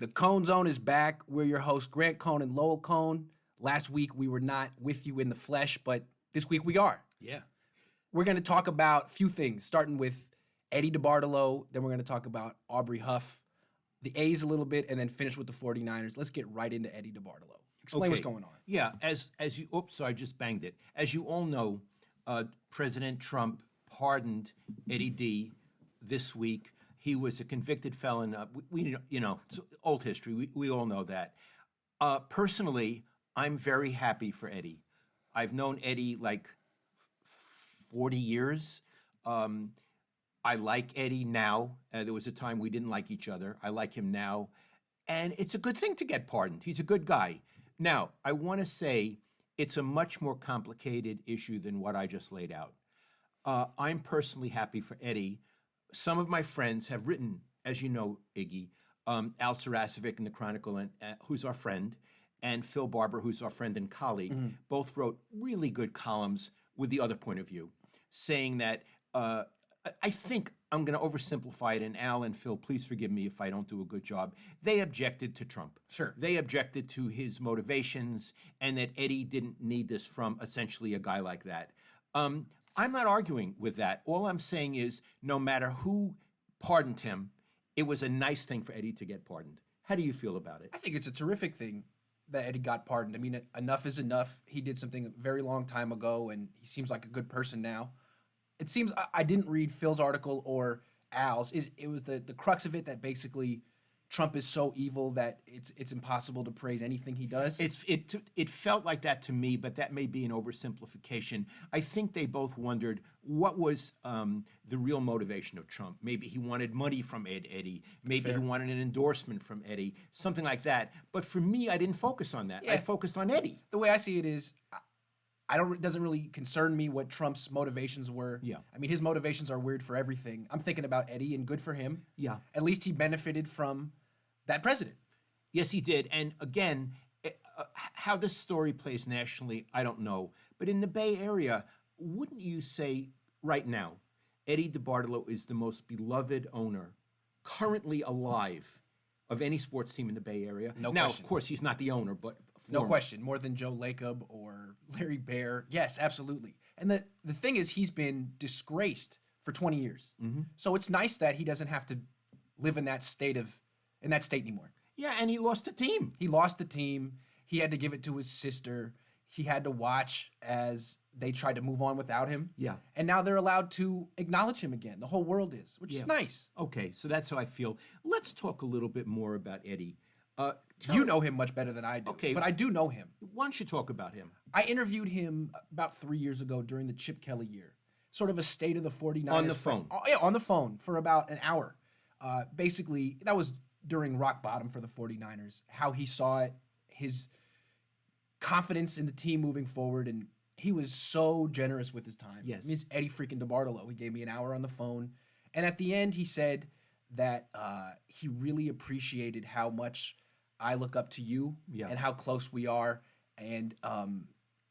The Cohn Zone is back. We're your hosts, Cohn and Lowell Cohn. Last week we were not with you in the flesh, but this week we are. Yeah. We're going to talk about a few things, starting with Eddie DeBartolo. Then we're going to talk about Aubrey Huff, the A's a little bit, and then finish with the 49ers. Let's get right into Eddie DeBartolo. Explain what's going on. Yeah, as you, oops, so I just banged it. As you all know, President Trump pardoned Eddie D this week. He was a convicted felon. It's old history. We all know that. Personally, I'm very happy for Eddie. I've known Eddie like 40 years. I like Eddie now. There was a time we didn't like each other. I like him now. And it's a good thing to get pardoned. He's a good guy. Now, I want to say it's a much more complicated issue than what I just laid out. I'm personally happy for Eddie. Some of my friends have written, as you know, Iggy, Al Saracevic in the Chronicle, and who's our friend, and Phil Barber, who's our friend and colleague, both wrote really good columns with the other point of view, saying that I think I'm going to oversimplify it, and Al and Phil, please forgive me if I don't do a good job. They objected to Trump. Sure. They objected to his motivations, and that Eddie didn't need this from essentially a guy like that. I'm not arguing with that. All I'm saying is no matter who pardoned him, it was a nice thing for Eddie to get pardoned. How do you feel about it? I think it's a terrific thing that Eddie got pardoned. I mean, enough is enough. He did something a very long time ago, and he seems like a good person now. It seems I didn't read Phil's article or Al's. It was the crux of it that basically Trump is so evil that it's impossible to praise anything he does. It felt like that to me, but that may be an oversimplification. I think they both wondered what was the real motivation of Trump. Maybe he wanted money from Eddie. Maybe he wanted an endorsement from Eddie, something like that. But for me, I didn't focus on that. Yeah. I focused on Eddie. The way I see it is, it doesn't really concern me what Trump's motivations were. Yeah. I mean, his motivations are weird for everything. I'm thinking about Eddie, and good for him. Yeah. At least he benefited from that president. Yes, he did. And again, how this story plays nationally, I don't know. But in the Bay Area, wouldn't you say right now, Eddie DeBartolo is the most beloved owner currently alive of any sports team in the Bay Area? No now, question. Of course, he's not the owner, but No question. More than Joe Lacob or Larry Baer. Yes, absolutely. And the thing is, he's been disgraced for 20 years. Mm-hmm. So it's nice that he doesn't have to live in that state anymore. Yeah, and he lost the team. He lost the team. He had to give it to his sister. He had to watch as they tried to move on without him. Yeah. And now they're allowed to acknowledge him again. The whole world is, which is nice. Okay, so that's how I feel. Let's talk a little bit more about Eddie. You know him much better than I do. Okay. But I do know him. Why don't you talk about him? I interviewed him about 3 years ago during the Chip Kelly year. Sort of a state of the 49ers. On the phone? Yeah, on the phone for about an hour. Basically, that was during rock bottom for the 49ers, how he saw it, his confidence in the team moving forward, and he was so generous with his time. Yes. I mean, it's Eddie freaking DeBartolo. He gave me an hour on the phone, and at the end, he said that he really appreciated how much I look up to you and how close we are, and it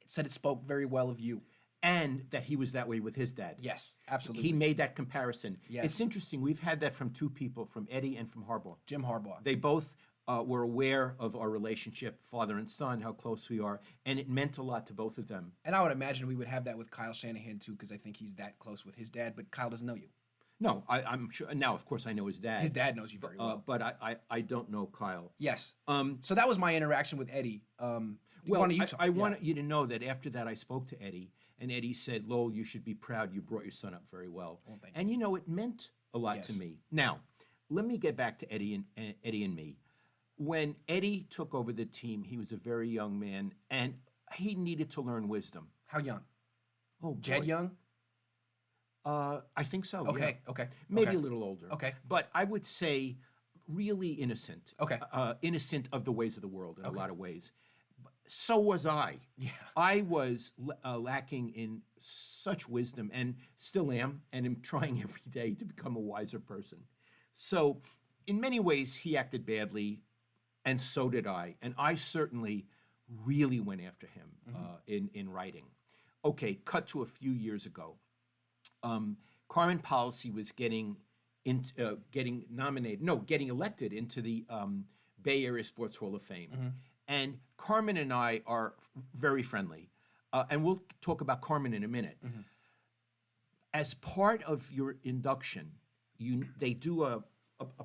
said it spoke very well of you. And that he was that way with his dad. Yes, absolutely. He made that comparison. Yes. It's interesting. We've had that from two people, from Eddie and from Harbaugh. Jim Harbaugh. They both were aware of our relationship, father and son, how close we are, and it meant a lot to both of them. And I would imagine we would have that with Kyle Shanahan, too, because I think he's that close with his dad, but Kyle doesn't know you. No, I'm sure. Now, of course, I know his dad. His dad knows you very well. But I don't know Kyle. Yes. So that was my interaction with Eddie. I want you to know that after that, I spoke to Eddie, and Eddie said, Lowell, you should be proud. You brought your son up very well. Thank and, it meant a lot to me. Now, let me get back to Eddie and me. When Eddie took over the team, he was a very young man, and he needed to learn wisdom. How young? Oh, boy. Jed young? I think so. Okay, yeah. okay. Maybe okay. a little older. Okay. But I would say really innocent. Okay. Innocent of the ways of the world in a lot of ways. So was I. Yeah. I was lacking in such wisdom, and still am, and am trying every day to become a wiser person. So in many ways, he acted badly, and so did I. And I certainly really went after him in writing. Okay, cut to a few years ago. Carmen Policy was getting elected into the Bay Area Sports Hall of Fame. And Carmen and I are very friendly. And we'll talk about Carmen in a minute. As part of your induction, they do a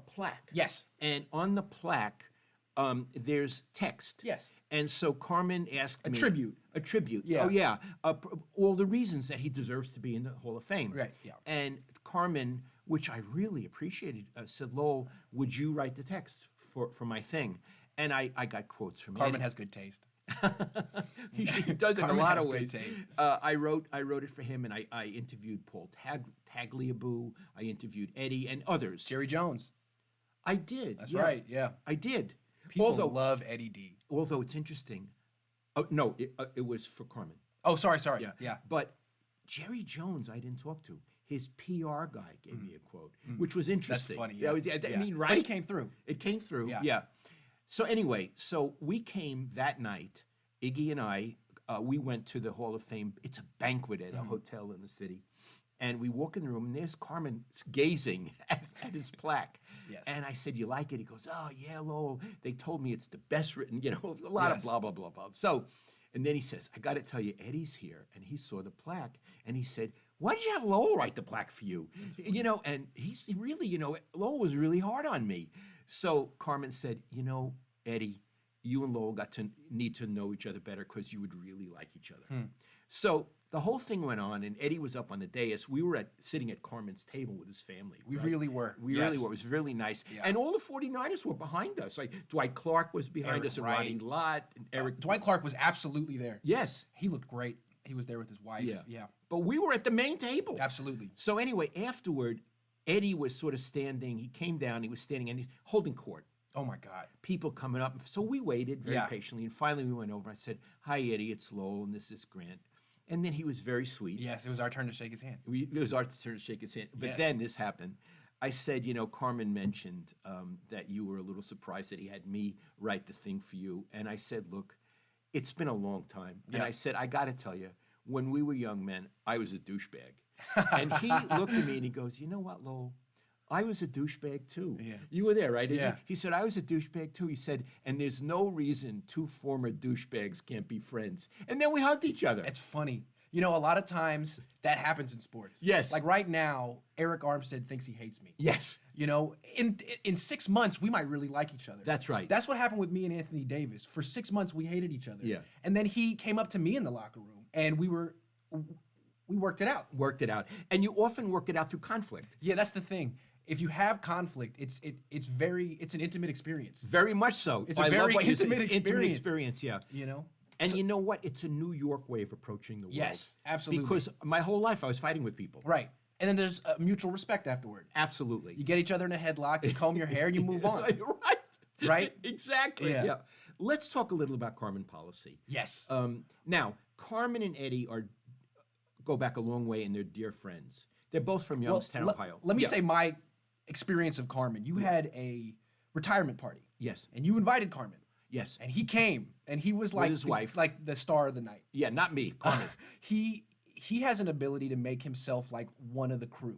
plaque. Yes. And on the plaque, there's text. Yes. And so Carmen asked me... tribute. A tribute. Yeah. Oh, yeah. All the reasons that he deserves to be in the Hall of Fame. Right, yeah. And Carmen, which I really appreciated, said, Lowell, would you write the text for my thing? And I got quotes from Carmen Eddie. has good taste. He does it in a Carmen lot has of good ways. taste. I wrote it for him, and I interviewed Paul Tagliabue. I interviewed Eddie and others. Jerry Jones. I did. That's right, yeah. I did. People love Eddie D. Although it's interesting. Oh, no, it was for Carmen. Oh, sorry. Yeah. But Jerry Jones, I didn't talk to. His PR guy gave me a quote, which was interesting. That's funny. Yeah. I mean, right? But it came through. It came through. Yeah. Yeah. So anyway, we came that night. Iggy and I, we went to the Hall of Fame. It's a banquet at a hotel in the city. And we walk in the room, and there's Carmen gazing at his plaque. Yes. And I said, you like it? He goes, oh, yeah, Lowell. They told me it's the best written, a lot of blah, blah, blah, blah. So, and then he says, I got to tell you, Eddie's here. And he saw the plaque, and he said, why did you have Lowell write the plaque for you? And he's really, Lowell was really hard on me. So Carmen said, Eddie, you and Lowell need to know each other better because you would really like each other. So the whole thing went on, and Eddie was up on the dais. We were sitting at Carmen's table with his family. We really were. We really were. It was really nice. Yeah. And all the 49ers were behind us. Like Dwight Clark was behind Eric us, and Wright. Ronnie Lott, and Eric. Dwight Clark was absolutely there. Yes. He looked great. He was there with his wife. Yeah. But we were at the main table. Absolutely. So anyway, afterward, Eddie was sort of standing. He came down. He was standing and he's holding court. Oh, my God. People coming up. So we waited very Yeah. patiently. And finally we went over. I said, hi, Eddie, it's Lowell, and this is Grant. And then he was very sweet. Yes, it was our turn to shake his hand. It was our turn to shake his hand. But Yes. then this happened. I said, Carmen mentioned that you were a little surprised that he had me write the thing for you. And I said, look, it's been a long time. And I said, I got to tell you, when we were young men, I was a douchebag. And he looked at me and he goes, you know what, Lowell? I was a douchebag too. Yeah. You were there, right? Yeah. He said, I was a douchebag too. He said, and there's no reason two former douchebags can't be friends. And then we hugged each other. It's funny. A lot of times that happens in sports. Yes. Like right now, Eric Armstead thinks he hates me. Yes. In 6 months, we might really like each other. That's right. That's what happened with me and Anthony Davis. For 6 months, we hated each other. Yeah. And then he came up to me in the locker room, and we worked it out. Worked it out. And you often work it out through conflict. Yeah, that's the thing. If you have conflict, it's an intimate experience. Very much so. It's a I love very what you said. intimate It's an intimate experience. experience, yeah. And you know what? It's a New York way of approaching the world. Yes, absolutely. Because my whole life I was fighting with people. Right. And then there's mutual respect afterward. Absolutely. You get each other in a headlock, you comb your hair, and you move on. Right. Right? Exactly. Yeah. Yeah. Let's talk a little about Carmen policy. Yes. Now, Carmen and Eddie go back a long way, and they're dear friends. They're both from Youngstown, Ohio. Let me say my experience of Carmen. You had a retirement party. Yes. And you invited Carmen. Yes. And he came, and he was like his wife. like the star of the night. Yeah, not me, Carmen. He has an ability to make himself like one of the crew.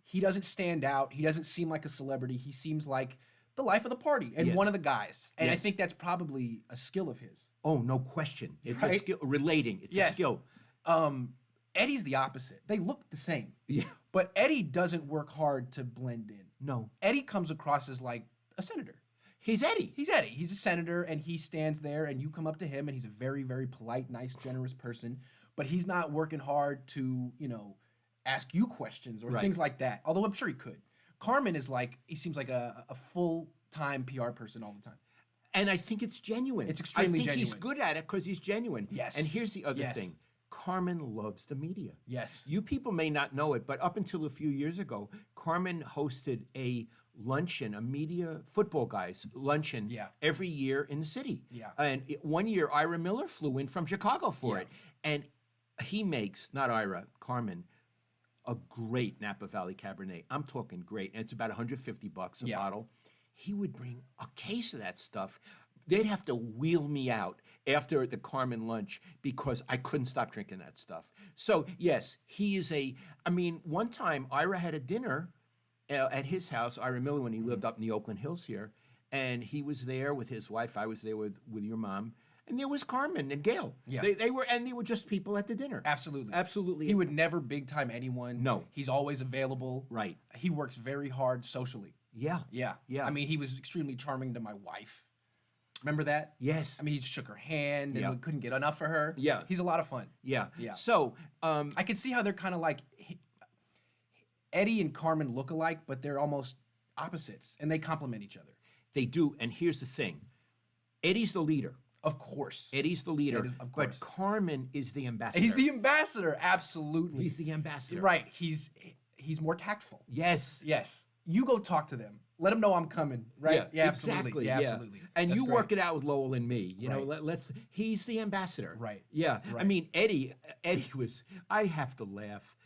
He doesn't stand out. He doesn't seem like a celebrity. He seems like the life of the party and Yes. one of the guys. And I Yes. think that's probably a skill of his. Oh, no question. It's a Right? skill. Relating. It's a Yes. skill. Eddie's the opposite. They look the same. Yeah. But Eddie doesn't work hard to blend in. No. Eddie comes across as like a senator. He's Eddie. He's Eddie. He's a senator, and he stands there, and you come up to him, and he's a very, very polite, nice, generous person. But he's not working hard to, ask you questions or Right. things like that. Although I'm sure he could. Carmen is like, he seems like a full-time PR person all the time. And I think it's genuine. It's extremely I think he's genuine. good at it because he's genuine. Yes. And here's the other Yes. thing. Carmen loves the media. Yes. You people may not know it, but up until a few years ago, Carmen hosted a luncheon, a media football guys luncheon Yeah. every year in the city. Yeah. And one year, Ira Miller flew in from Chicago for Yeah. it. And he makes, not Ira, Carmen, a great Napa Valley Cabernet. I'm talking great. And it's about $150 a Yeah. bottle. He would bring a case of that stuff. They'd have to wheel me out after the Carmen lunch because I couldn't stop drinking that stuff. So, yes, he is one time Ira had a dinner at his house, Ira Miller, when he lived up in the Oakland Hills here, and he was there with his wife. I was there with your mom, and there was Carmen and Gail. Yeah. They were just people at the dinner. Absolutely. Absolutely. He would never big time anyone. No. He's always available. Right. He works very hard socially. Yeah. Yeah. Yeah. I mean, he was extremely charming to my wife. Remember that? Yes. I mean, he shook her hand and Yeah. we couldn't get enough for her. Yeah. He's a lot of fun. Yeah. Yeah. So, I could see how they're kind of like Eddie and Carmen look alike, but they're almost opposites and they complement each other. they do. And here's the thing: Eddie's the leader. Of course. Eddie's the leader. Of course. But Carmen is the ambassador. He's the ambassador. Absolutely. He's the ambassador. Right. He's more tactful. Yes. Yes. You go talk to them. Let them know I'm coming. Right. Yeah. Absolutely. Exactly. Yeah. Yeah. Absolutely. And That's you great. work it out with Lowell and me. You know, Right. let's. He's the ambassador. Right. Yeah. I Right. mean, Eddie was. I have to laugh.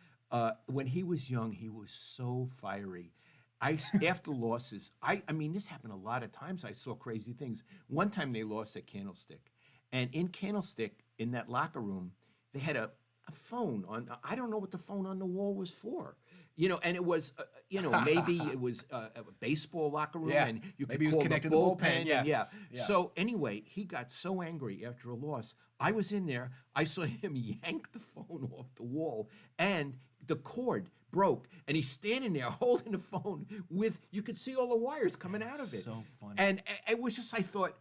When he was young, he was so fiery. After losses, I mean, this happened a lot of times. I saw crazy things. One time they lost at Candlestick, and in Candlestick, in that locker room, they had a phone on. I don't know what the phone on the wall was for. You know, and it was, maybe it was a baseball locker room, Yeah. and you could Maybe it was call connected the to the bullpen. bullpen, yeah. Yeah. Yeah. So anyway, he got so angry after a loss. I was in there. I saw him yank the phone off the wall, and the cord broke, and he's standing there holding the phone with, you could see all the wires coming out of it. So funny. And it was just, I thought,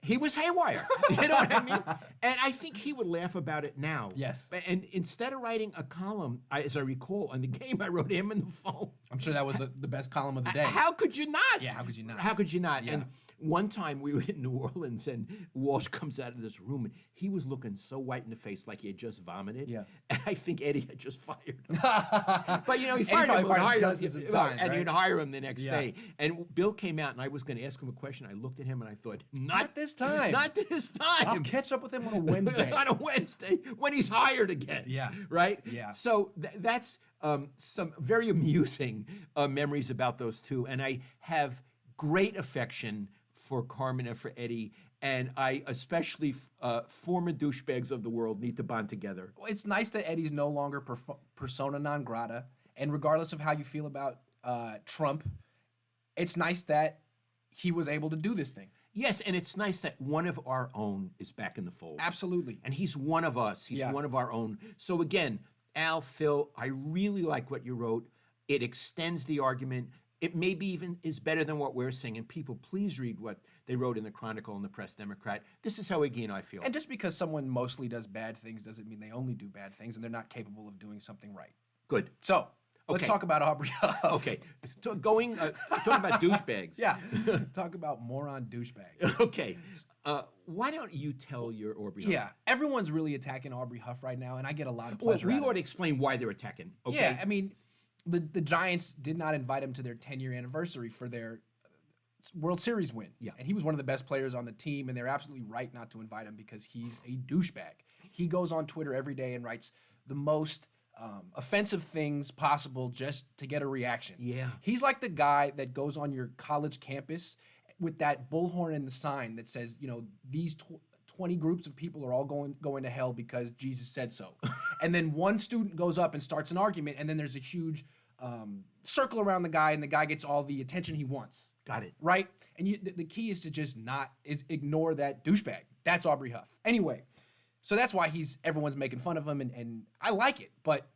he was haywire. You know what I mean? And I think he would laugh about it now. Yes. And instead of writing a column, as I recall, on the game, I wrote him in the phone. I'm sure that was the best column of the day. How could you not? Yeah, how could you not? How could you not? Yeah. And one time we were in New Orleans, and Walsh comes out of this room, and he was looking so white in the face, like he had just vomited. Yeah. And I think Eddie had just fired him. But he Eddie fired him, probably fired him hired dozens him, of times, and right? you'd hire him the next Yeah. day. And Bill came out, and I was going to ask him a question. I looked at him, and I thought, Not this time. Not this time. I'll catch up with him on a Wednesday. On a Wednesday when he's hired again. Yeah. Right? Yeah. So that's some very amusing memories about those two. And I have great affection for Carmen and for Eddie. And I especially, former douchebags of the world need to bond together. It's nice that Eddie's no longer persona non grata. And regardless of how you feel about Trump, it's nice that he was able to do this thing. Yes, and it's nice that one of our own is back in the fold. Absolutely. And he's one of us. He's Yeah. one of our own. So again, Al, Phil, I really like what you wrote. It extends the argument. It maybe even is better than what we're saying. And people, please read what they wrote in the Chronicle and the Press Democrat. This is how Iggy and I feel. And just because someone mostly does bad things doesn't mean they only do bad things and they're not capable of doing something right. Good. So let's Okay. talk about Aubrey Huff. Okay. So talking about douchebags. Yeah. Talk about moron douchebag. Okay. Why don't you tell your Aubrey Huff? Yeah. Everyone's really attacking Aubrey Huff right now, and I get a lot of Well, pleasure we out of ought it. to explain why they're attacking. Okay. Yeah, I mean, the Giants did not invite him to their 10-year anniversary for their World Series win. Yeah. And he was one of the best players on the team, and they're absolutely right not to invite him because he's a douchebag. He goes on Twitter every day and writes the most offensive things possible just to get a reaction. Yeah. He's like the guy that goes on your college campus with that bullhorn and the sign that says, these 20 groups of people are all going to hell because Jesus said so. And then one student goes up and starts an argument, and then there's a huge circle around the guy, and the guy gets all the attention he wants. Got it. Right? And the key is to just ignore that douchebag. That's Aubrey Huff. Anyway, so that's why everyone's making fun of him, and I like it, but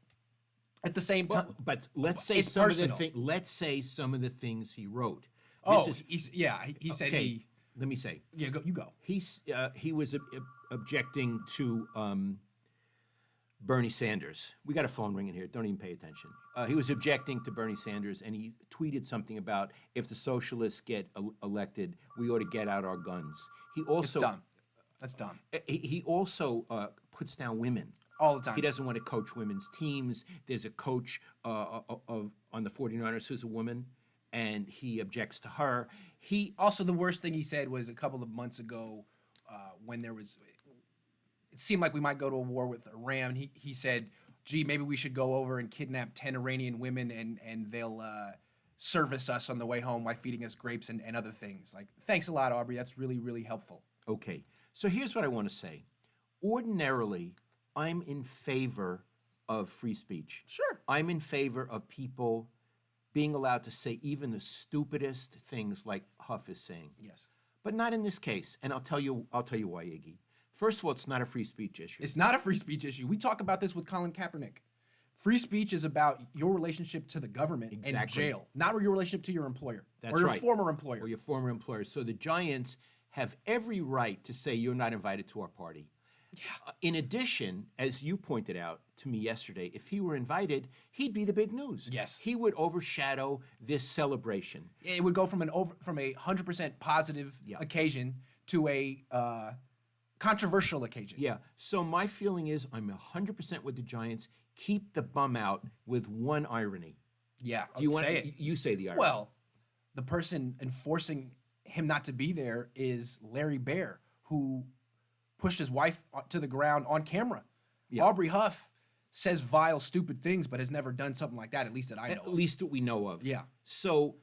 at the same time, But let's say it's some personal. of the let's say some of the things he wrote. he said Okay, let me say. you go. He was objecting to Bernie Sanders. We got a phone ringing here. Don't even pay attention. He was objecting to Bernie Sanders, and he tweeted something about if the socialists get elected, we ought to get out our guns. He also It's dumb. That's dumb. He also puts down women. All the time. He doesn't want to coach women's teams. There's a coach on the 49ers who's a woman, and he objects to her. Also, the worst thing he said was a couple of months ago when it seemed like we might go to a war with Iran. He said, gee, maybe we should go over and kidnap 10 Iranian women and they'll service us on the way home by feeding us grapes and other things. Like, thanks a lot, Aubrey. That's really, really helpful. Okay, so here's what I want to say. Ordinarily, I'm in favor of free speech. Sure. I'm in favor of people being allowed to say even the stupidest things like Huff is saying. Yes. But not in this case, and I'll tell you why, Iggy. First of all, it's not a free speech issue. It's not a free speech issue. We talk about this with Colin Kaepernick. Free speech is about your relationship to the government and jail, not your relationship to your employer or your former employer. Or your former employer. So the Giants have every right to say you're not invited to our party. Yeah. In addition, as you pointed out to me yesterday, if he were invited, he'd be the big news. Yes. He would overshadow this celebration. It would go from a 100% positive occasion to a controversial occasion. Yeah. So my feeling is I'm 100% with the Giants. Keep the bum out with one irony. Yeah. Do you want say it? You say the irony. Well, the person enforcing him not to be there is Larry Baer, who pushed his wife to the ground on camera. Yeah. Aubrey Huff says vile, stupid things, but has never done something like that, at least that I know of. At least that we know of. Yeah. So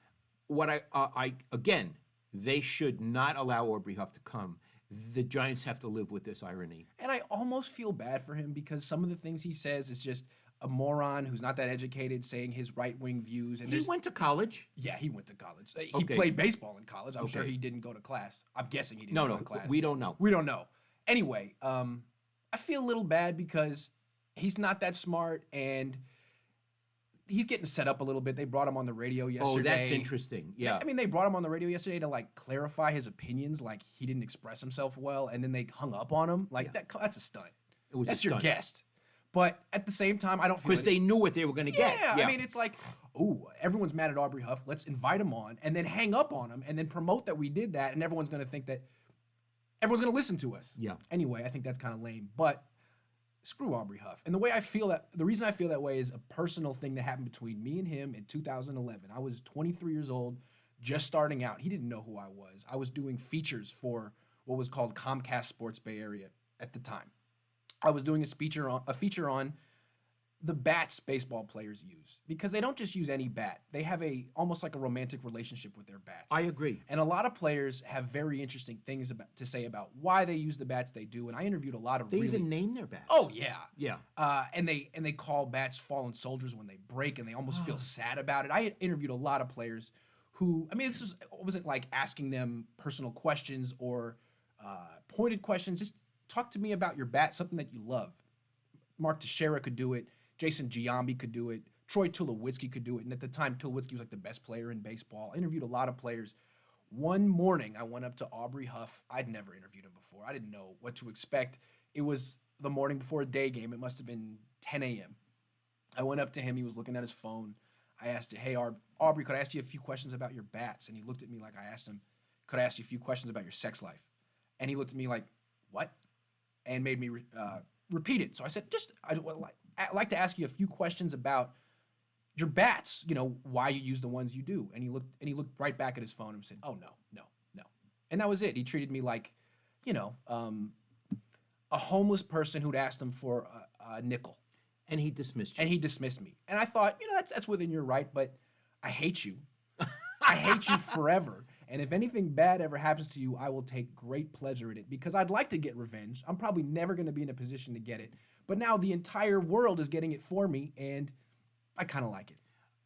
what I again, they should not allow Aubrey Huff to come. The Giants have to live with this irony. And I almost feel bad for him because some of the things he says is just a moron who's not that educated saying his right-wing views. And he went to college. Yeah, he went to college. He played baseball in college. I'm sure he didn't go to class. I'm guessing he didn't go to class. We don't know. We don't know. Anyway, I feel a little bad because he's not that smart and he's getting set up a little bit. They brought him on the radio yesterday. Oh, that's interesting. Yeah. I mean, they brought him on the radio yesterday to like clarify his opinions, like he didn't express himself well, and then they hung up on him. Like that's a stunt. That's your guest. But at the same time, I don't feel because they knew what they were going to get. Yeah, I mean, it's like, oh, everyone's mad at Aubrey Huff. Let's invite him on and then hang up on him and then promote that we did that, and everyone's going to think that everyone's going to listen to us. Yeah. Anyway, I think that's kind of lame, but screw Aubrey Huff. And the reason I feel that way is a personal thing that happened between me and him in 2011. I was 23 years old, just starting out. He didn't know who I was. I was doing features for what was called Comcast Sports Bay Area at the time. I was doing a feature on the bats baseball players use, because they don't just use any bat. They have almost like a romantic relationship with their bats. I agree. And a lot of players have very interesting things to say about why they use the bats they do. And I interviewed a lot of They even name their bats. Oh yeah. Yeah. And they call bats fallen soldiers when they break, and they almost feel sad about it. I interviewed a lot of players who, I mean, it wasn't like asking them personal questions or pointed questions. Just talk to me about your bat, something that you love. Mark Teixeira could do it. Jason Giambi could do it. Troy Tulowitzki could do it. And at the time, Tulowitzki was like the best player in baseball. I interviewed a lot of players. One morning, I went up to Aubrey Huff. I'd never interviewed him before. I didn't know what to expect. It was the morning before a day game. It must have been 10 a.m. I went up to him. He was looking at his phone. I asked him, hey, Aubrey, could I ask you a few questions about your bats? And he looked at me like I asked him, could I ask you a few questions about your sex life? And he looked at me like, what? And made me repeat it. So I said, I'd like to ask you a few questions about your bats, why you use the ones you do. And he looked right back at his phone and said, oh, no. And that was it. He treated me like, a homeless person who'd asked him for a nickel. And he dismissed you. And he dismissed me. And I thought, that's within your right, but I hate you. I hate you forever. And if anything bad ever happens to you, I will take great pleasure in it, because I'd like to get revenge. I'm probably never going to be in a position to get it. But now the entire world is getting it for me, and I kind of like it.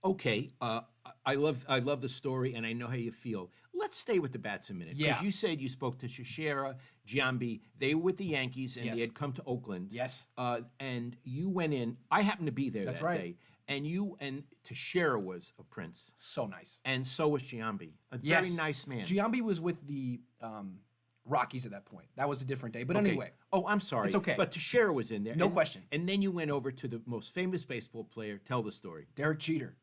Okay. I love the story, and I know how you feel. Let's stay with the bats a minute. Because you said you spoke to Teixeira, Giambi. They were with the Yankees, and they had come to Oakland. Yes. And you went in. I happened to be there that day. And Teixeira was a prince. So nice. And so was Giambi. A very nice man. Giambi was with the Rockies at that point. That was a different day. But anyway. Oh, I'm sorry. It's okay. But Teixeira was in there. No question. And then you went over to the most famous baseball player. Tell the story. Derek Jeter.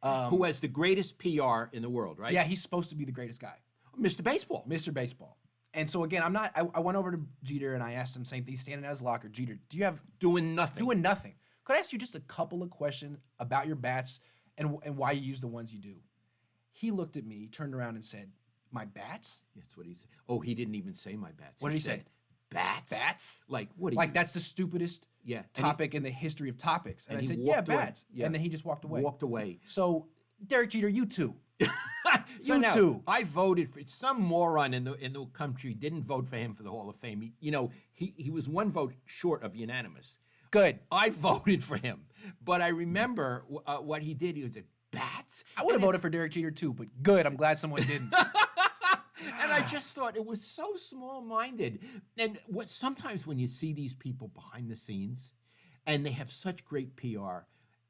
Who has the greatest PR in the world, right? Yeah, he's supposed to be the greatest guy. Mr. Baseball. Mr. Baseball. And so again, I went over to Jeter and I asked him the same thing. He's standing at his locker. Jeter, do you have... Doing nothing. Could I ask you just a couple of questions about your bats and why you use the ones you do? He looked at me, turned around and said, my bats? That's what he said. Oh, he didn't even say my bats. What did he say? Bats? Bats? Like, what? Like, that's the stupidest topic in the history of topics. And I said, yeah, bats. Yeah. And then he just walked away. So, Derek Jeter, you too. You too. I voted for some moron in the country. Didn't vote for him for the Hall of Fame. He was one vote short of unanimous. Good. I voted for him, but I remember what he did. He was a bats. I would have voted for Derek Jeter too, but good. I'm glad someone didn't. And I just thought it was so small-minded. And sometimes when you see these people behind the scenes, and they have such great PR,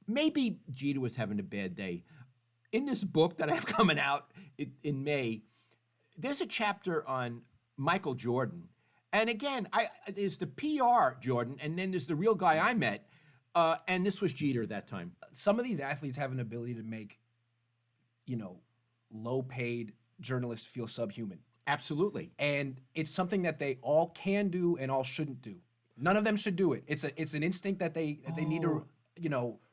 maybe Jeter was having a bad day. In this book that I have coming out in May, there's a chapter on Michael Jordan. And again, there's the PR Jordan, and then there's the real guy I met, and this was Jeter at that time. Some of these athletes have an ability to make, low-paid journalists feel subhuman. Absolutely. And it's something that they all can do and all shouldn't do. None of them should do it. It's an instinct that they need to,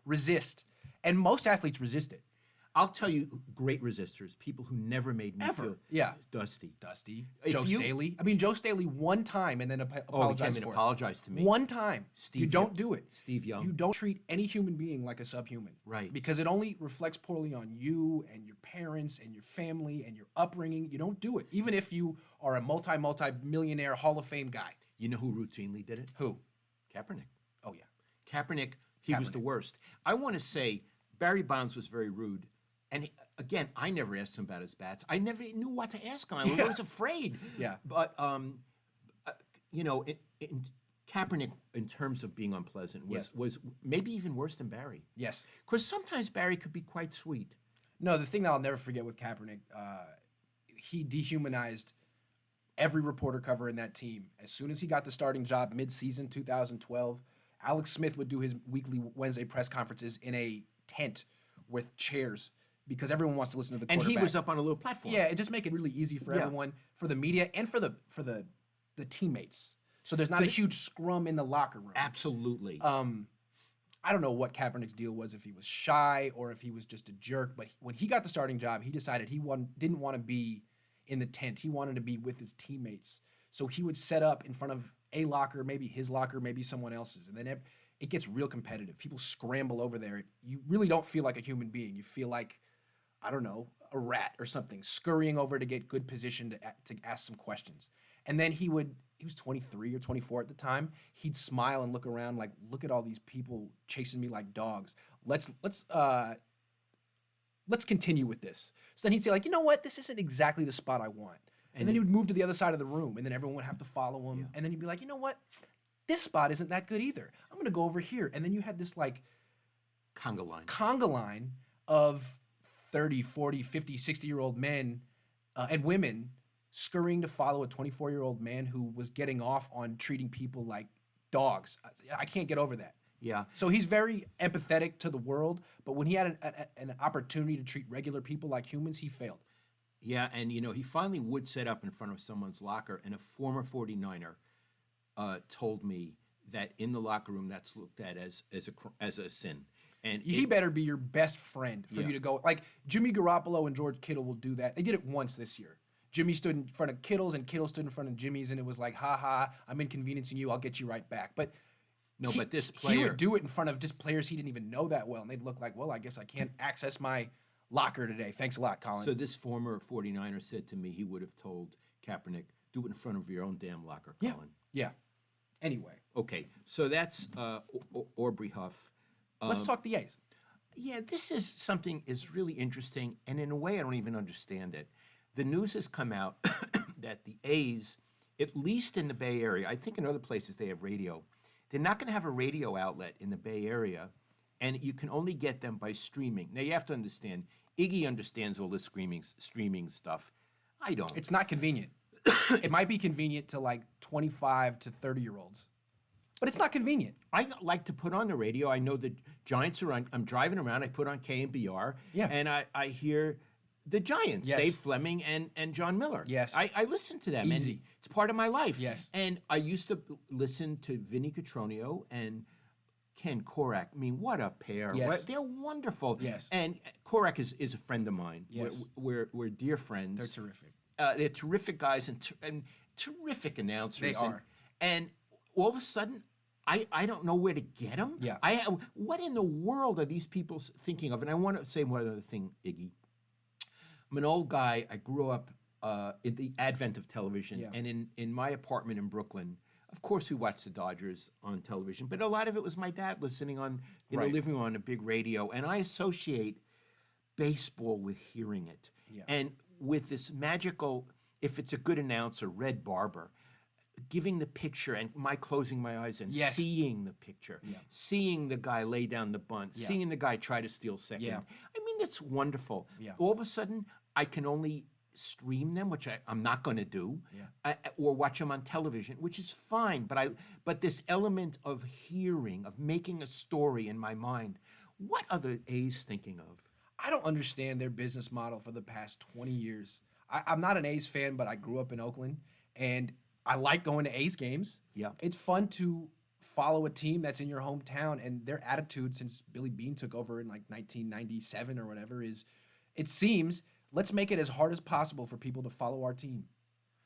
resist. And most athletes resist it. I'll tell you, great resistors, people who never made me feel dusty. Joe Staley. I mean, Joe Staley one time and then apologized for it. Apologized to me. One time. Steve you don't Young. do it. Steve Young. You don't treat any human being like a subhuman. Right. Because it only reflects poorly on you and your parents and your family and your upbringing. You don't do it, even if you are a multi-millionaire Hall of Fame guy. You know who routinely did it? Who? Kaepernick. Oh, yeah. Kaepernick, he was the worst. I want to say Barry Bonds was very rude. And again, I never asked him about his bats. I never knew what to ask him. I was always afraid. Yeah. But, Kaepernick, in terms of being unpleasant, was maybe even worse than Barry. Yes. Because sometimes Barry could be quite sweet. No, the thing that I'll never forget with Kaepernick, he dehumanized every reporter covering that team. As soon as he got the starting job mid-season 2012, Alex Smith would do his weekly Wednesday press conferences in a tent with chairs because everyone wants to listen to the quarterback. And he was up on a little platform. Yeah, it just make it really easy for everyone, for the media, and for the teammates. So there's not a huge scrum in the locker room. Absolutely. I don't know what Kaepernick's deal was, if he was shy or if he was just a jerk, but when he got the starting job, he decided he didn't want to be in the tent. He wanted to be with his teammates. So he would set up in front of a locker, maybe his locker, maybe someone else's. And then it gets real competitive. People scramble over there. You really don't feel like a human being. You feel like, I don't know, a rat or something, scurrying over to get good position to ask some questions. And then he was 23 or 24 at the time. He'd smile and look around like, look at all these people chasing me like dogs. Let's continue with this. So then he'd say like, you know what? This isn't exactly the spot I want. And then he would move to the other side of the room, and then everyone would have to follow him. Yeah. And then he'd be like, you know what? This spot isn't that good either. I'm going to go over here. And then you had this like conga line of 30, 40, 50, 60-year-old men and women scurrying to follow a 24-year-old man who was getting off on treating people like dogs. I can't get over that. Yeah. So he's very empathetic to the world, but when he had an opportunity to treat regular people like humans, he failed. Yeah, and he finally would set up in front of someone's locker, and a former 49er told me that in the locker room that's looked at as a sin. And he better be your best friend for you to go. Like Jimmy Garoppolo and George Kittle will do that. They did it once this year. Jimmy stood in front of Kittle's, and Kittle stood in front of Jimmy's, and it was like, ha, I'm inconveniencing you. I'll get you right back. But but this player, he would do it in front of just players he didn't even know that well, and they'd look like, well, I guess I can't access my locker today. Thanks a lot, Colin. So this former 49er said to me he would have told Kaepernick, do it in front of your own damn locker, Colin. Yeah. Anyway. Okay, so that's Aubrey Huff. Let's talk the A's. Yeah, this is something is really interesting, and in a way I don't even understand it. The news has come out that the A's, at least in the Bay Area, I think in other places they have radio, they're not going to have a radio outlet in the Bay Area, and you can only get them by streaming. Now, you have to understand, Iggy understands all this streaming stuff. I don't. It's not convenient. It might be convenient to like 25 to 30-year-olds, but it's not convenient. I like to put on the radio. I know the Giants are on. I'm driving around. I put on KMBR, and I hear the Giants, Dave Fleming and John Miller. Yes. I listen to them. Easy. And it's part of my life. Yes. And I used to listen to Vinny Cotroneo and Ken Korak. I mean, what a pair. Yes. They're wonderful. Yes. And Korak is a friend of mine. Yes. We're dear friends. They're terrific. They're terrific guys and terrific announcers. They are. And all of a sudden, I don't know where to get them. Yeah. What in the world are these people thinking of? And I want to say one other thing, Iggy. I'm an old guy. I grew up in the advent of television. Yeah. And in my apartment in Brooklyn, of course, we watched the Dodgers on television. But a lot of it was my dad listening in the living room on a big radio. And I associate baseball with hearing it. Yeah. And with this magical, if it's a good announcer, Red Barber, giving the picture and closing my eyes and Yes. seeing the picture, seeing the guy lay down the bunt, seeing the guy try to steal second. Yeah. I mean, that's wonderful. Yeah. All of a sudden, I can only stream them, which I'm not going to do, or watch them on television, which is fine. But this element of hearing, of making a story in my mind, what are the A's thinking of? I don't understand their business model for the past 20 years. I'm not an A's fan, but I grew up in Oakland, and I like going to A's games. Yeah. It's fun to follow a team that's in your hometown, and their attitude since Billy Beane took over in like 1997 or whatever is, it seems, let's make it as hard as possible for people to follow our team.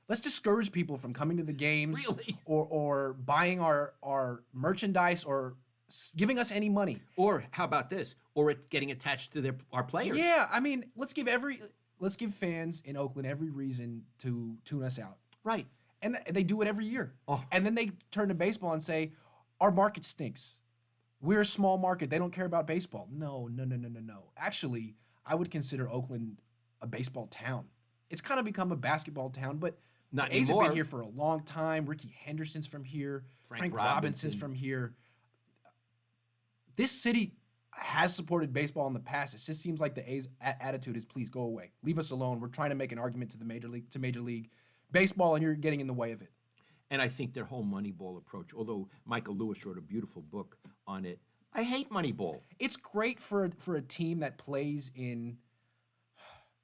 Let's discourage people from coming to the games Really? or buying our merchandise or giving us any money. Or how about this? Or it getting attached to our players. Yeah, I mean, let's give fans in Oakland every reason to tune us out. Right. And they do it every year. Oh. And then they turn to baseball and say, our market stinks. We're a small market. They don't care about baseball. No. Actually, I would consider Oakland a baseball town. It's kind of become a basketball town, but Not the A's have anymore. been here for a long time. Ricky Henderson's from here. Frank Robinson's from here. This city has supported baseball in the past. It just seems like the A's attitude is, please go away. Leave us alone. We're trying to make an argument to Major League Baseball, and you're getting in the way of it. And I think their whole Moneyball approach, although Michael Lewis wrote a beautiful book on it, I hate Moneyball. It's great for a team that plays in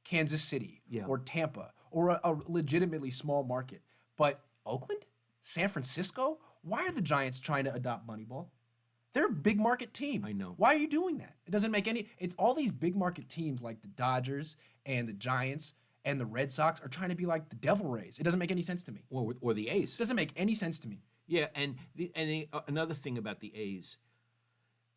Kansas City or Tampa or a legitimately small market. But Oakland? San Francisco? Why are the Giants trying to adopt Moneyball? They're a big market team. I know. Why are you doing that? It doesn't make any... It's all these big market teams like the Dodgers and the Giants and the Red Sox are trying to be like the Devil Rays. It doesn't make any sense to me. Or the A's. It doesn't make any sense to me. Yeah, and another thing about the A's,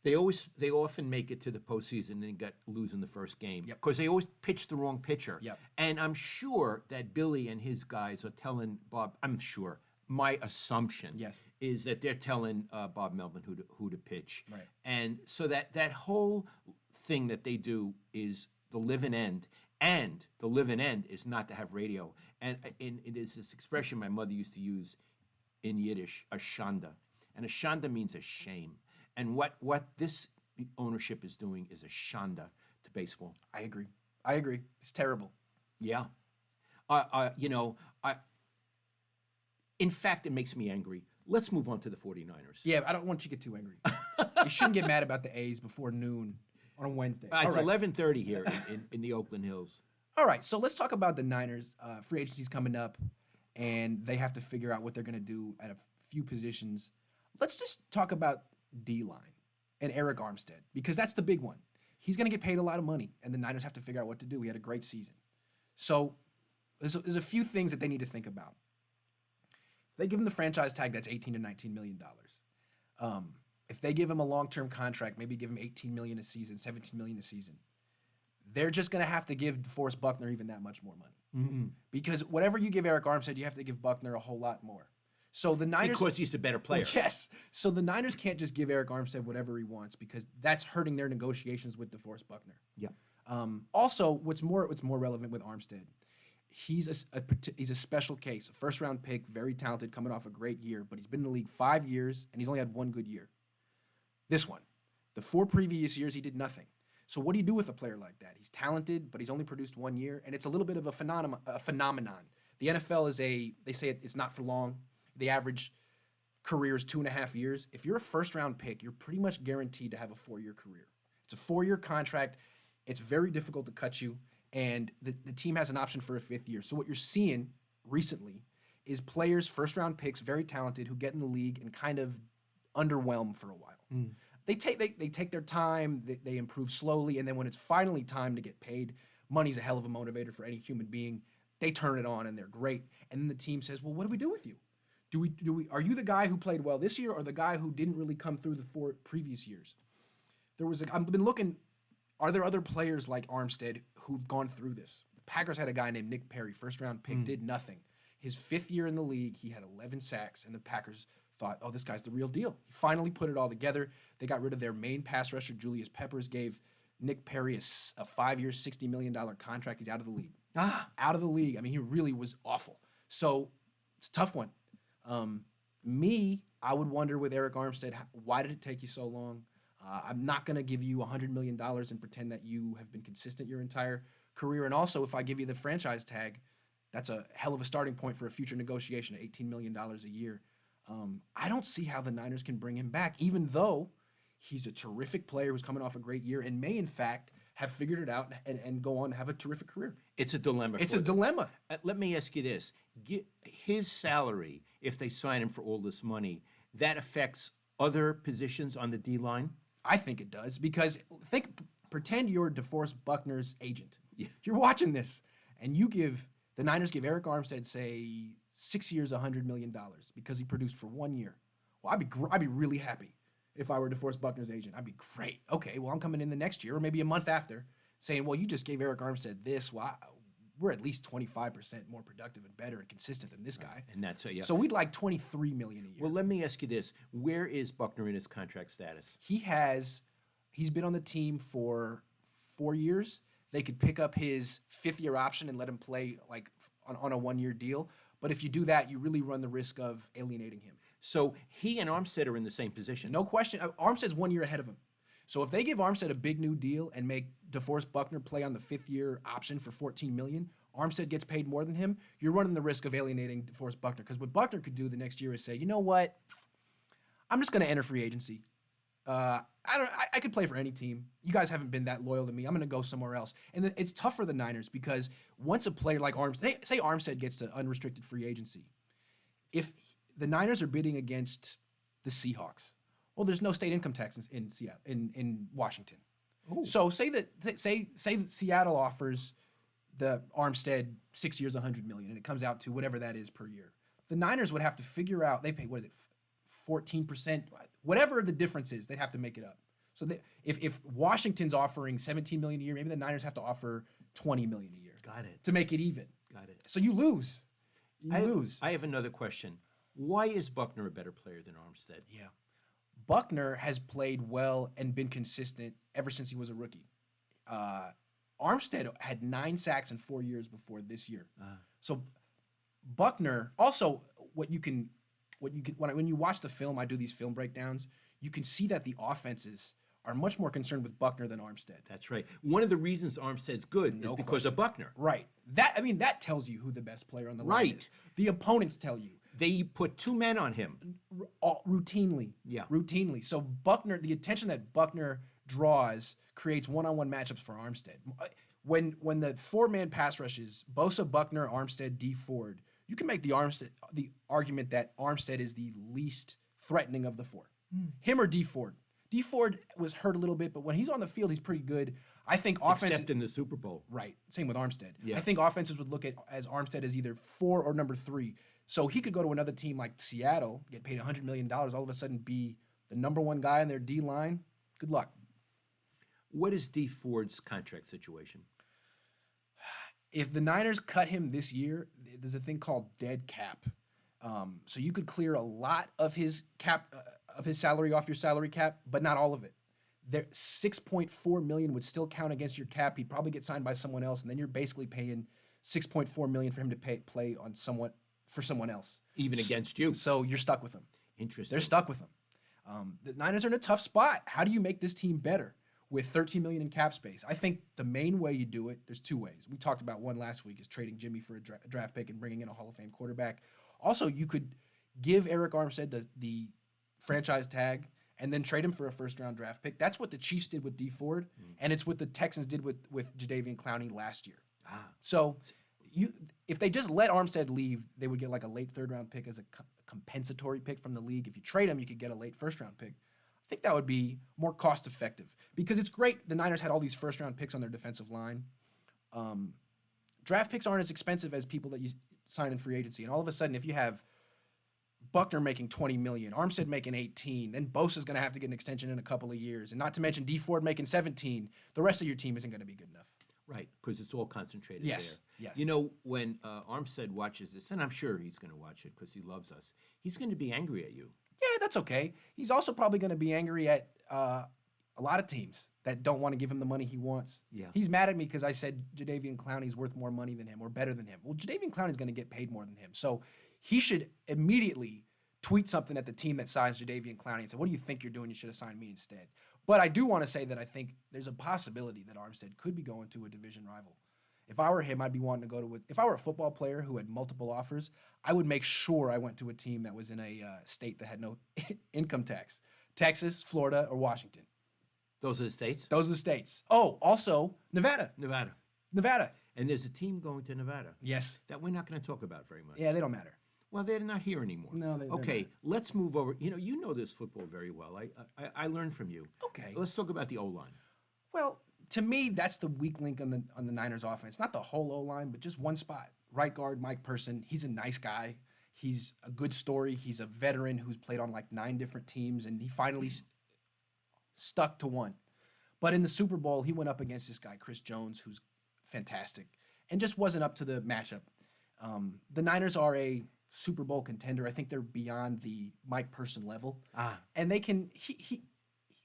they often make it to the postseason and then lose in the first game because they always pitch the wrong pitcher. Yep. And I'm sure that Billy and his guys are telling Bob. I'm sure. My assumption is that they're telling Bob Melvin who to pitch. Right. And so that whole thing that they do is the live and end. And the live and end is not to have radio. And it is this expression my mother used to use in Yiddish, a shanda. And a shanda means a shame. And what this ownership is doing is a shanda to baseball. I agree. It's terrible. Yeah. In fact, it makes me angry. Let's move on to the 49ers. Yeah, I don't want you to get too angry. You shouldn't get mad about the A's before noon on a Wednesday. It's All right. 11:30 here in the Oakland Hills. All right, so let's talk about the Niners. Free agency's coming up, and they have to figure out what they're going to do at a few positions. Let's just talk about D-line and Eric Armstead, because that's the big one. He's going to get paid a lot of money, and the Niners have to figure out what to do. He had a great season. So there's a few things that they need to think about. If they give him the franchise tag, that's $18 to $19 million. If they give him a long-term contract, maybe give him $18 million a season, $17 million a season, they're just going to have to give DeForest Buckner even that much more money. Mm-hmm. Because whatever you give Eric Armstead, you have to give Buckner a whole lot more. So the Niners... Because he's a better player. Yes. So the Niners can't just give Eric Armstead whatever he wants because that's hurting their negotiations with DeForest Buckner. Yeah. Also, what's more relevant with Armstead, he's a special case, a first-round pick, very talented, coming off a great year, but he's been in the league 5 years, and he's only had one good year. This one. The 4 previous years, he did nothing. So what do you do with a player like that? He's talented, but he's only produced 1 year, and it's a little bit of a phenomenon. The NFL they say it's not for long. The average career is 2.5 years. If you're a first-round pick, you're pretty much guaranteed to have a 4-year career. It's a 4-year contract. It's very difficult to cut you, and the team has an option for a 5th year. So what you're seeing recently is players, first-round picks, very talented, who get in the league and kind of underwhelm for a while. Mm. They take their time, they improve slowly, and then when it's finally time to get paid, money's a hell of a motivator for any human being. They turn it on and they're great. And then the team says, well, what do we do with you? Are you the guy who played well this year or the guy who didn't really come through the 4 previous years? I've been looking, are there other players like Armstead who've gone through this? The Packers had a guy named Nick Perry, first-round pick, did nothing. His 5th year in the league, he had 11 sacks, and the Packers thought, oh, this guy's the real deal. He finally put it all together. They got rid of their main pass rusher, Julius Peppers, gave Nick Perry a 5-year, $60 million contract. He's out of the league. Out of the league. I mean, he really was awful. So it's a tough one. I would wonder with Eric Armstead, why did it take you so long? I'm not going to give you $100 million and pretend that you have been consistent your entire career. And also, if I give you the franchise tag, that's a hell of a starting point for a future negotiation at $18 million a year. I don't see how the Niners can bring him back, even though he's a terrific player who's coming off a great year and may, in fact, have figured it out and go on to have a terrific career. It's a dilemma. It's a dilemma. Let me ask you this. His salary, if they sign him for all this money, that affects other positions on the D-line? I think it does because pretend you're DeForest Buckner's agent. Yeah. You're watching this, and the Niners give Eric Armstead, say, 6 years, $100 million because he produced for 1 year. Well, I'd be really happy if I were DeForest Buckner's agent. I'd be great. Okay, well, I'm coming in the next year or maybe a month after saying, well, you just gave Eric Armstead this. Well, we're at least 25% more productive and better and consistent than this guy. And that's yeah. So we'd like $23 million a year. Well, let me ask you this. Where is Buckner in his contract status? He's been on the team for 4 years. They could pick up his 5th-year option and let him play like on a 1-year deal. But if you do that, you really run the risk of alienating him. So he and Armstead are in the same position. No question. Armstead's 1 year ahead of him. So if they give Armstead a big new deal and make DeForest Buckner play on the 5th-year option for $14 million, Armstead gets paid more than him, you're running the risk of alienating DeForest Buckner. Because what Buckner could do the next year is say, you know what? I'm just going to enter free agency. I could play for any team. You guys haven't been that loyal to me. I'm going to go somewhere else. And it's tough for the Niners because once a player like Armstead, say Armstead gets to unrestricted free agency, if the Niners are bidding against the Seahawks, well, there's no state income tax in Seattle, in Washington. Ooh. So say that Seattle offers the Armstead 6 years, $100 million, and it comes out to whatever that is per year. The Niners would have to figure out, they pay, 14%, whatever the difference is, they'd have to make it up. So if Washington's offering $17 million a year, maybe the Niners have to offer $20 million a year. Got it. To make it even. Got it. So you lose. I have another question. Why is Buckner a better player than Armstead? Yeah. Buckner has played well and been consistent ever since he was a rookie. Armstead had 9 sacks in 4 years before this year. So Buckner, also when you watch the film, I do these film breakdowns, you can see that the offenses are much more concerned with Buckner than Armstead. That's right. One of the reasons Armstead's good is because of Buckner. Right. That tells you who the best player on the line is. The opponents tell you. They put 2 men on him. Routinely. Yeah. Routinely. So Buckner, the attention that Buckner draws creates one-on-one matchups for Armstead. When the 4-man pass rush is Bosa, Buckner, Armstead, D. Ford, you can make the argument that Armstead is the least threatening of the 4. Him or D. Ford. D. Ford was hurt a little bit, but when he's on the field, he's pretty good. I think offense, except in the Super Bowl. Right. Same with Armstead. Yeah. I think offenses would look at as Armstead as either 4 or number 3. So he could go to another team like Seattle, get paid $100 million, all of a sudden be the number 1 guy in their D line. Good luck. What is D. Ford's contract situation? If the Niners cut him this year, there's a thing called dead cap. So you could clear a lot of his cap, of his salary off your salary cap, but not all of it. There, $6.4 million would still count against your cap. He'd probably get signed by someone else, and then you're basically paying $6.4 million for him to play on someone else, even against you. So you're stuck with him. Interesting. They're stuck with him. The Niners are in a tough spot. How do you make this team better with $13 million in cap space? I think the main way you do it, there's 2 ways. We talked about one last week, is trading Jimmy for a draft pick and bringing in a Hall of Fame quarterback. Also, you could give Eric Armstead the franchise tag and then trade him for a first-round draft pick. That's what the Chiefs did with D. Ford, and it's what the Texans did with Jadeveon Clowney last year. So if they just let Armstead leave, they would get like a late 3rd-round pick as a compensatory pick from the league. If you trade him, you could get a late 1st-round pick. I think that would be more cost-effective because it's great. The Niners had all these 1st-round picks on their defensive line. Draft picks aren't as expensive as people that you sign in free agency, and all of a sudden, if you have Buckner making $20 million, Armstead making $18, then Bosa's going to have to get an extension in a couple of years, and not to mention D. Ford making $17. The rest of your team isn't going to be good enough. Right, because it's all concentrated there. Yes. You know, when Armstead watches this, and I'm sure he's going to watch it because he loves us, he's going to be angry at you. Yeah, that's okay. He's also probably going to be angry at a a lot of teams that don't want to give him the money he wants. Yeah. He's mad at me because I said Jadeveon Clowney's worth more money than him or better than him. Well, Jadeveon Clowney's going to get paid more than him. So he should immediately tweet something at the team that signs Jadeveon Clowney and say, what do you think you're doing? You should have signed me instead. But I do want to say that I think there's a possibility that Armstead could be going to a division rival. If I were him, I'd be wanting to go to if I were a football player who had multiple offers, I would make sure I went to a team that was in a state that had no income tax. Texas, Florida, or Washington. Those are the states? Those are the states. Oh, also Nevada. Nevada. And there's a team going to Nevada. Yes. That we're not going to talk about very much. Yeah, they don't matter. Well, they're not here anymore. No, they're okay, not. let's move over. You know this football very well. I learned from you. Okay. Let's talk about the O-line. Well, to me, that's the weak link on the Niners offense. Not the whole O-line, but just one spot. Right guard, Mike Person. He's a nice guy. He's a good story. He's a veteran who's played on like 9 different teams, and he finally stuck to one. But in the Super Bowl, he went up against this guy, Chris Jones, who's fantastic, and just wasn't up to the matchup. The Niners are a Super Bowl contender. I think they're beyond the Mike Person level. And they can, he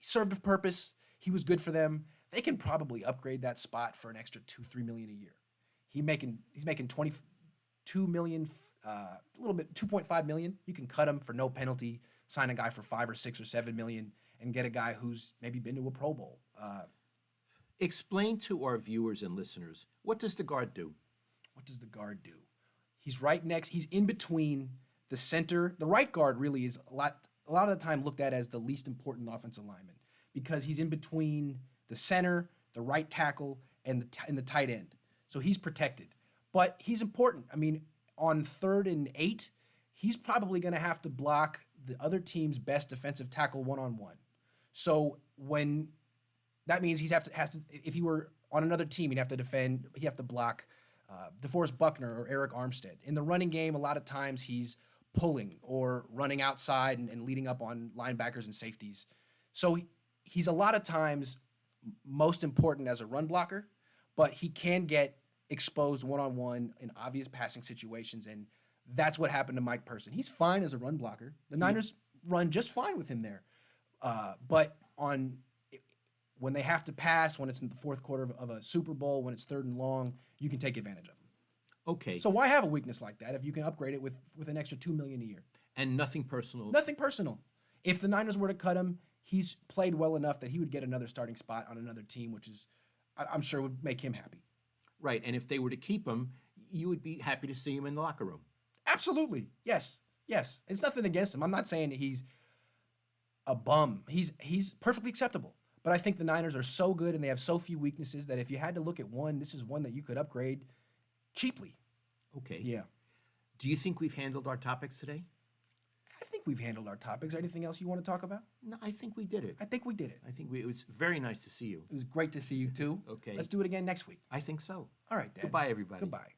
served a purpose. He was good for them. They can probably upgrade that spot for an extra $2-3 million a year. He's making 22 million, a little bit, 2.5 million. You can cut him for no penalty, sign a guy for 5 or 6 or 7 million, and get a guy who's maybe been to a Pro Bowl. Explain to our viewers and listeners, what does the guard do? What does the guard do? He's right next. He's in between the center. The right guard really is a lot of the time looked at as the least important offensive lineman because he's in between the center, the right tackle, and the tight end. So he's protected. But he's important. I mean, on 3rd and 8, he's probably going to have to block the other team's best defensive tackle one-on-one. So when that means has to if he were on another team, he'd have to block DeForest Buckner or Eric Armstead. In the running game, a lot of times he's pulling or running outside and leading up on linebackers and safeties. So he's a lot of times most important as a run blocker, but he can get exposed one-on-one in obvious passing situations, and that's what happened to Mike Person. He's fine as a run blocker. The Niners run just fine with him there. But when they have to pass, when it's in the fourth quarter of a Super Bowl, when it's 3rd and long, you can take advantage of them. Okay. So why have a weakness like that if you can upgrade it with an extra $2 million a year? And nothing personal. Nothing personal. If the Niners were to cut him, he's played well enough that he would get another starting spot on another team, which is, I'm sure, would make him happy. Right. And if they were to keep him, you would be happy to see him in the locker room. Absolutely. Yes. It's nothing against him. I'm not saying that he's a bum. He's perfectly acceptable. But I think the Niners are so good and they have so few weaknesses that if you had to look at one, this is one that you could upgrade cheaply. Okay. Yeah. Do you think we've handled our topics today? I think we've handled our topics. Is there anything else you want to talk about? No, I think we did it. I think we did it. It was very nice to see you. It was great to see you too. Okay. Let's do it again next week. I think so. All right, Dad. Goodbye, everybody. Goodbye.